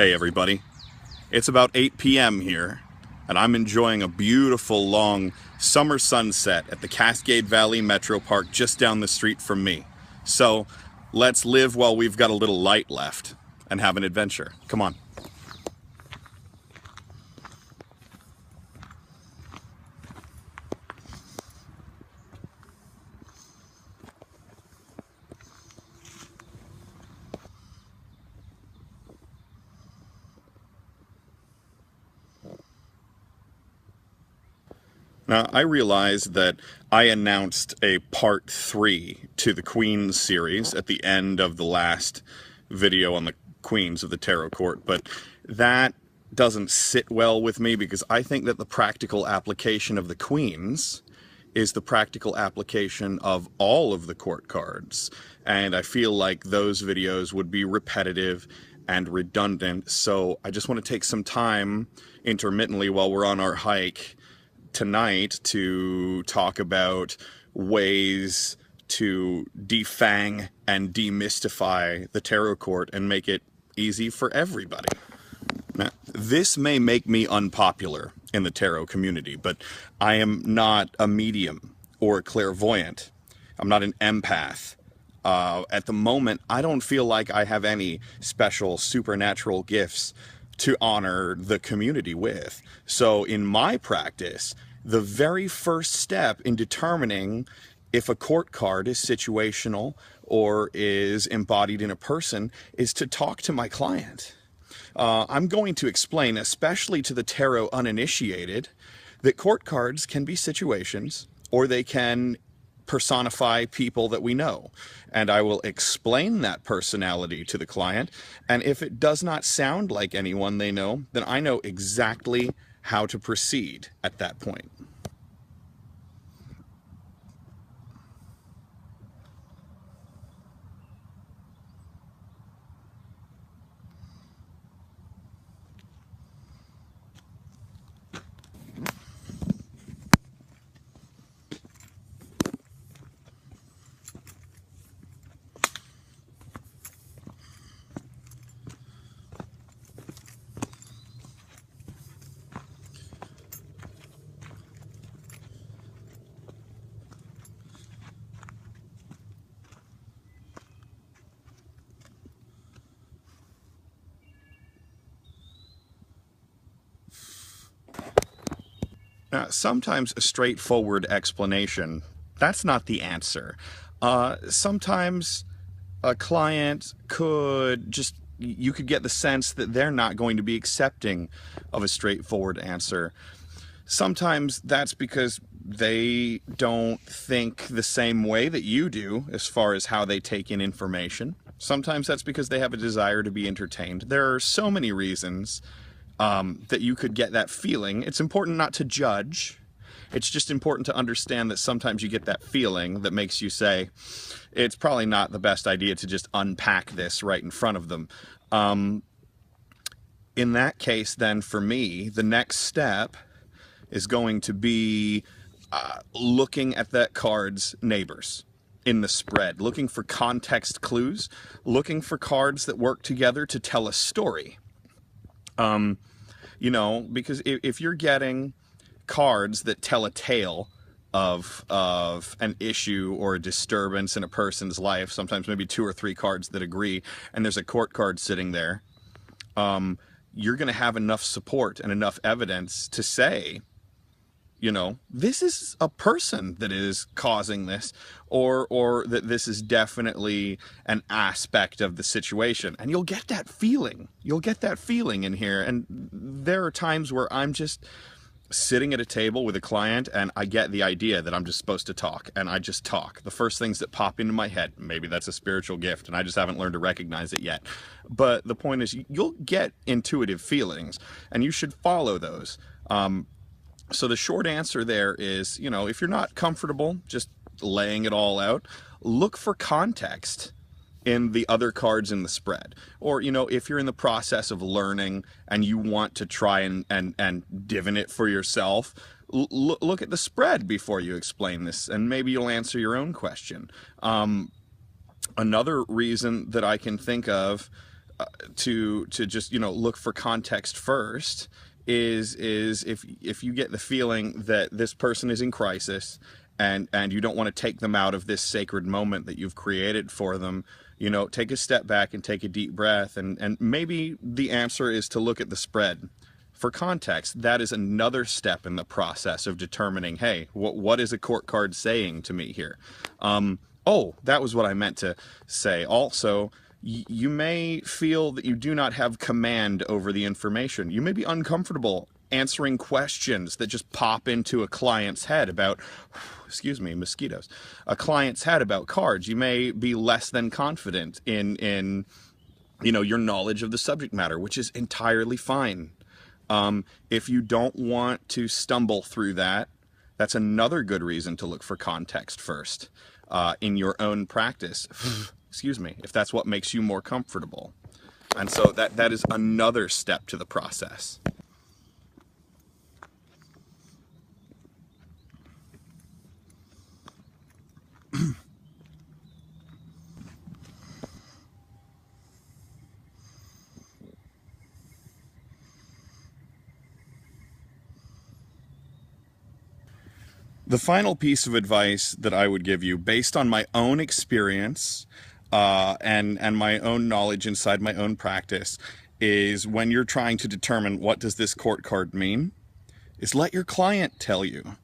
Hey everybody, it's about 8 p.m. here, and I'm enjoying a beautiful long summer sunset at the Cascade Valley Metro Park just down the street from me. So let's live while we've got a little light left and have an adventure. Come on. Now, I realize that I announced a part 3 to the Queens series at the end of the last video on the Queens of the Tarot Court, but that doesn't sit well with me because I think that the practical application of the Queens is the practical application of all of the court cards, and I feel like those videos would be repetitive and redundant, so I just want to take some time intermittently while we're on our hike tonight to talk about ways to defang and demystify the tarot court and make it easy for everybody. Now, this may make me unpopular in the tarot community, but I am not a medium or a clairvoyant. I'm not an empath. At the moment, I don't feel like I have any special supernatural gifts to honor the community with. So in my practice, the very first step in determining if a court card is situational or is embodied in a person is to talk to my client. I'm going to explain, especially to the tarot uninitiated, that court cards can be situations or they can personify people that we know. And I will explain that personality to the client. And if it does not sound like anyone they know, then I know exactly how to proceed at that point. Now, sometimes a straightforward explanation, that's not the answer. Sometimes a client could just, you could get the sense that they're not going to be accepting of a straightforward answer. Sometimes that's because they don't think the same way that you do as far as how they take in information. Sometimes that's because they have a desire to be entertained. There are so many reasons that you could get that feeling. It's important not to judge. It's just important to understand that sometimes you get that feeling that makes you say, it's probably not the best idea to just unpack this right in front of them. In that case, then, for me, the next step is going to be looking at that card's neighbors in the spread, looking for context clues, looking for cards that work together to tell a story. You know, because if you're getting cards that tell a tale of an issue or a disturbance in a person's life, sometimes maybe 2 or 3 cards that agree, and there's a court card sitting there, you're going to have enough support and enough evidence to say, you know, this is a person that is causing this, or that this is definitely an aspect of the situation. And you'll get that feeling. You'll get that feeling in here. And there are times where I'm just sitting at a table with a client and I get the idea that I'm just supposed to talk, and I just talk. The first things that pop into my head, maybe that's a spiritual gift and I just haven't learned to recognize it yet. But the point is, you'll get intuitive feelings and you should follow those. So the short answer there is, you know, if you're not comfortable just laying it all out, look for context in the other cards in the spread. Or, you know, if you're in the process of learning and you want to try and divine it for yourself, look at the spread before you explain this, and maybe you'll answer your own question. Another reason that I can think of to just, look for context first is if you get the feeling that this person is in crisis, and you don't want to take them out of this sacred moment that you've created for them, take a step back and take a deep breath, and maybe the answer is to look at the spread. For context, that is another step in the process of determining, hey, what is a court card saying to me here? Oh, that was what I meant to say. Also, you may feel that you do not have command over the information. You may be uncomfortable answering questions that just pop into a client's head about, excuse me, mosquitoes, a client's head about cards. You may be less than confident in your knowledge of the subject matter, which is entirely fine. If you don't want to stumble through that, that's another good reason to look for context first in your own practice. Excuse me, if that's what makes you more comfortable. And so that is another step to the process. The final piece of advice that I would give you, based on my own experience and my own knowledge inside my own practice, is when you're trying to determine what does this court card mean, is let your client tell you.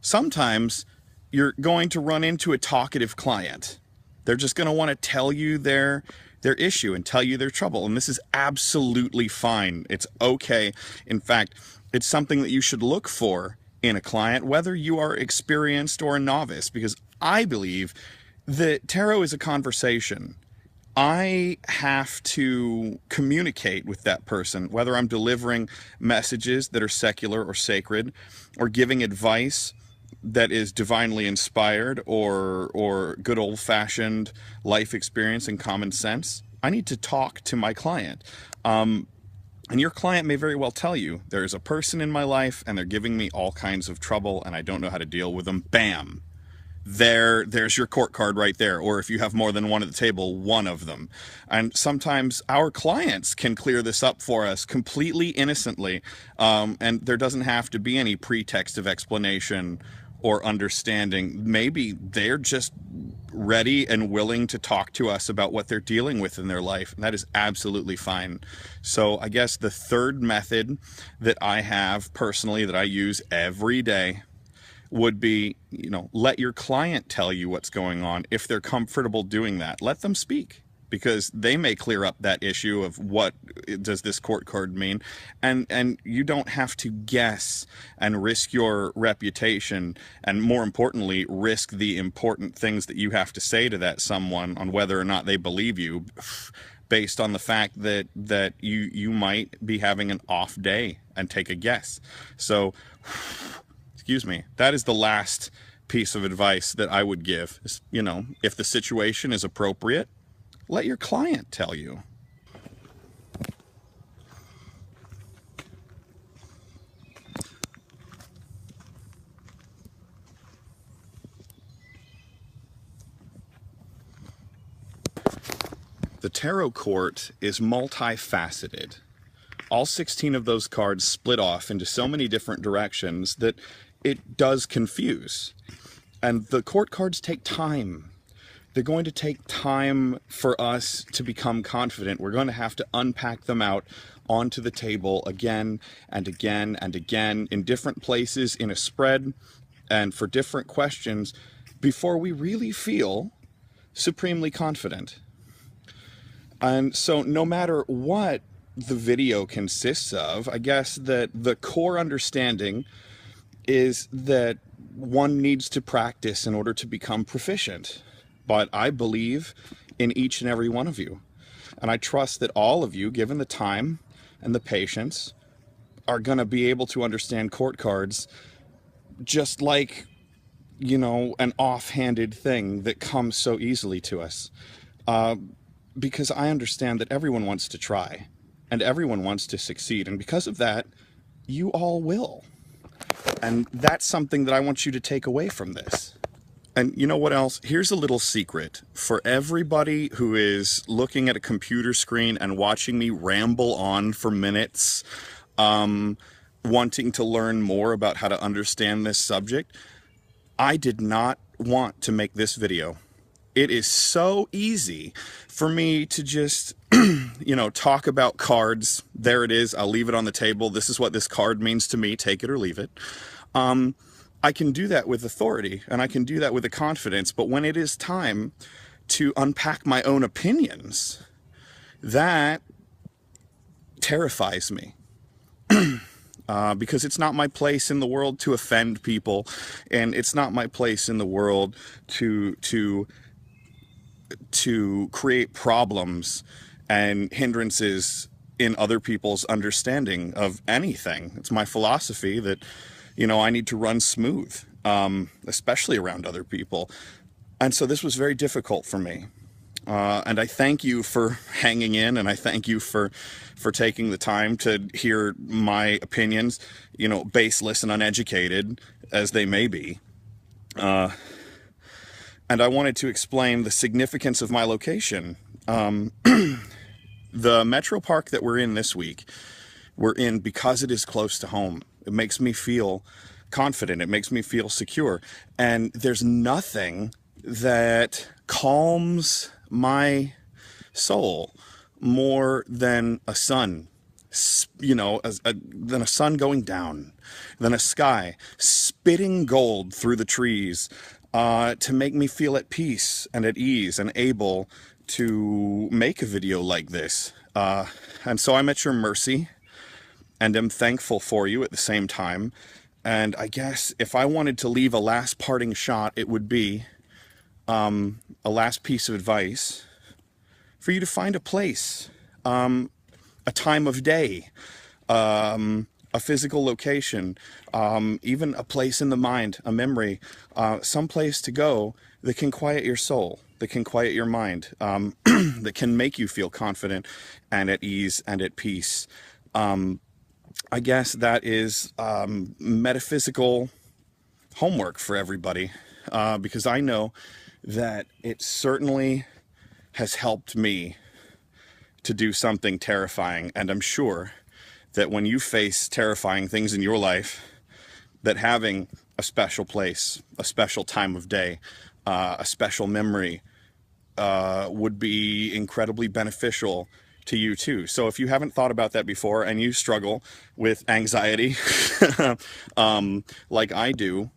Sometimes you're going to run into a talkative client. They're just going to want to tell you their issue and tell you their trouble, and this is absolutely fine. It's okay. In fact, it's something that you should look for in a client, whether you are experienced or a novice, because I believe that tarot is a conversation. I have to communicate with that person, whether I'm delivering messages that are secular or sacred, or giving advice that is divinely inspired, or good old-fashioned life experience and common sense. I need to talk to my client. And your client may very well tell you, there's a person in my life and they're giving me all kinds of trouble and I don't know how to deal with them. Bam! There's your court card right there. Or if you have more than one at the table, one of them. And sometimes our clients can clear this up for us completely innocently. And there doesn't have to be any pretext of explanation or understanding. Maybe they're just ready and willing to talk to us about what they're dealing with in their life, and that is absolutely fine. So I guess the third method that I have personally that I use every day would be, let your client tell you what's going on. If they're comfortable doing that, let them speak, because they may clear up that issue of what does this court card mean, and you don't have to guess and risk your reputation, and more importantly, risk the important things that you have to say to that someone on whether or not they believe you, based on the fact that you might be having an off day and take a guess. So, excuse me, that is the last piece of advice that I would give. If the situation is appropriate, let your client tell you. The tarot court is multifaceted. All 16 of those cards split off into so many different directions that it does confuse. And the court cards take time. They're going to take time for us to become confident. We're going to have to unpack them out onto the table again and again and again in different places in a spread and for different questions before we really feel supremely confident. And so no matter what the video consists of, I guess that the core understanding is that one needs to practice in order to become proficient. But I believe in each and every one of you. And I trust that all of you, given the time and the patience, are going to be able to understand court cards just like, an offhanded thing that comes so easily to us. Because I understand that everyone wants to try and everyone wants to succeed. And because of that, you all will. And that's something that I want you to take away from this. And you know what else? Here's a little secret. For everybody who is looking at a computer screen and watching me ramble on for minutes, wanting to learn more about how to understand this subject, I did not want to make this video. It is so easy for me to just, talk about cards. There it is. I'll leave it on the table. This is what this card means to me. Take it or leave it. I can do that with authority and I can do that with a confidence. But when it is time to unpack my own opinions, that terrifies me. Because it's not my place in the world to offend people, and it's not my place in the world to create problems and hindrances in other people's understanding of anything. It's my philosophy that, I need to run smooth, especially around other people. And so this was very difficult for me. And I thank you for hanging in, and I thank you for taking the time to hear my opinions, baseless and uneducated as they may be. And I wanted to explain the significance of my location. The Metro Park that we're in this week, we're in because it is close to home. It makes me feel confident. It makes me feel secure. And there's nothing that calms my soul more than a sun, than a sun going down, than a sky spitting gold through the trees, to make me feel at peace and at ease and able to make a video like this. And so I'm at your mercy and am thankful for you at the same time. And I guess if I wanted to leave a last parting shot, it would be a last piece of advice for you to find a place, a time of day, a physical location, even a place in the mind, a memory, some place to go that can quiet your soul, that can quiet your mind, that can make you feel confident and at ease and at peace. I guess that is metaphysical homework for everybody, because I know that it certainly has helped me to do something terrifying. And I'm sure that when you face terrifying things in your life, that having a special place, a special time of day, a special memory would be incredibly beneficial to you too. So if you haven't thought about that before and you struggle with anxiety like I do,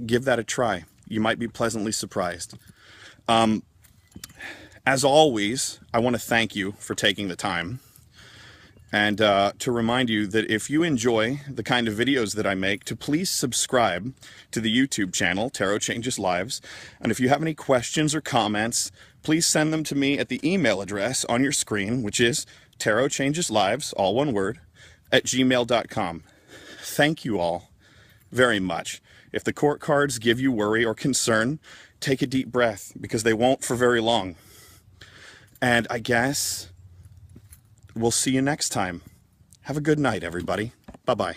give that a try. You might be pleasantly surprised. As always, I want to thank you for taking the time, and to remind you that if you enjoy the kind of videos that I make, to please subscribe to the YouTube channel, Tarot Changes Lives. And if you have any questions or comments, please send them to me at the email address on your screen, which is tarotchangeslives, all one word, @gmail.com. Thank you all very much. If the court cards give you worry or concern, take a deep breath, because they won't for very long. And I guess we'll see you next time. Have a good night, everybody. Bye-bye.